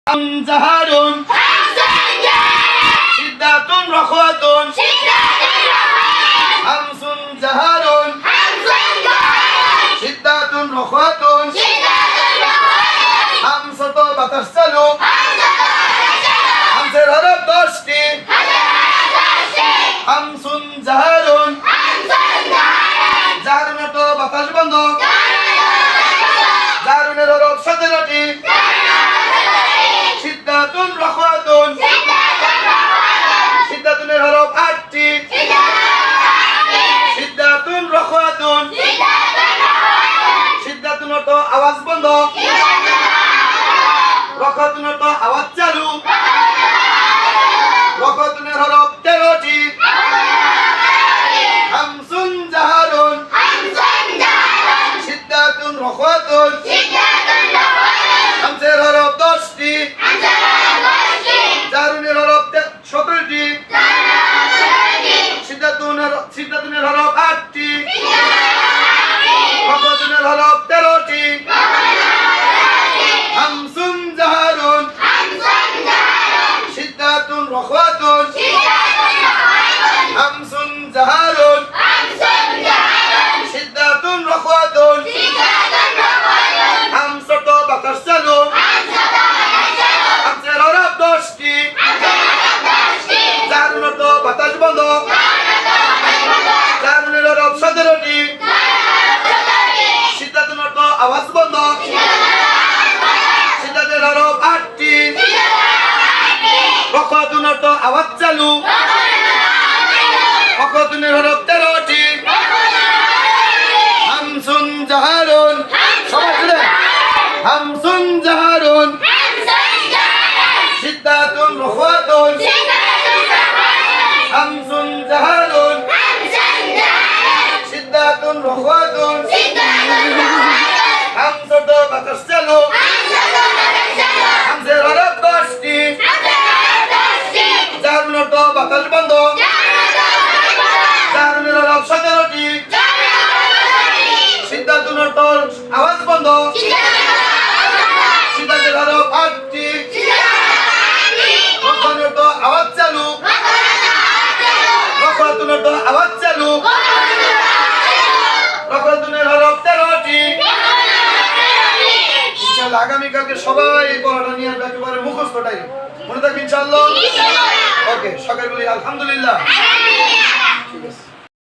জাহারুন সিদ্দাতুন রখওয়াতুন হামসুন জাহারুন সিদ্দাতুন রখওয়াতুন হামসাত বাতাস চালু হামসের হরফ 10টি হামসুন জাহারুন জাহারুনের তো বাতাস বন্ধ জাহারুনের হরফ 17টি সিদ্দাতুন রখওয়াতুন সিদ্দাতুনের হরফ 8টি সিদ্দাতুন রখওয়াতুন সিদ্দাতুনের তো আওয়াজ বন্ধ রখওয়াতুনের তো আওয়াজ চালু রখওয়াতুনের হরফ 13টি হামসুন জাহারুন সিদ্দাতুন রখওয়াতুন হামসের হরফ 10টি জাহারুনের হরফ 17টি সিদ্দাতুনের হরফ 8টি রখওয়াতুনের হরফ 13টি হামসুন জাহারুন সিদ্দাতুন রখওয়াতুন হামসুন জাহারুন সিদ্দাতুন রখওয়াতুন হামসাত বাতাস চালু হামসের হরফ 10টি জাহারুনের তো বাতাস বন্ধ জাহারুনের হরফ 17টি সিদ্দাতুনের তো আওয়াজ বন্ধ সিদ্দাতুনের হরফ 8টি রখওয়াতুনের তো আওয়াজ চালু রখওয়াতুনের হরফ 13টি হামসুন জাহারুন সবাই শুনে হামসুন জাহারুন সিদ্দাতুন রখওয়াতুন হামসুন জাহারুন সিদ্দাতুন রখওয়াতুন হামসাত বাতাস চালু হামসের হরফ 10টি জাহারুনের তো বাতাস বন্ধ জাহারুনের হরফ 17টি সিদ্দাতুনের তো আওয়াজ বন্ধ সিদ্দাতুনের হরফ 8টি রখওয়াতুনের তো আওয়াজ চালু রখওয়াতুনের তো আওয়াজ চালু রখওয়াতুনের হরফ 13টি ইনশাআল্লাহ আগামীকালকে সবাই এই পড়াটা নিয়ে একেবারে মুখস্থটাই মনে থাকবে ইনশাআল্লাহ ওকে সকালে বলি আলহামদুলিল্লাহ ঠিক আছে।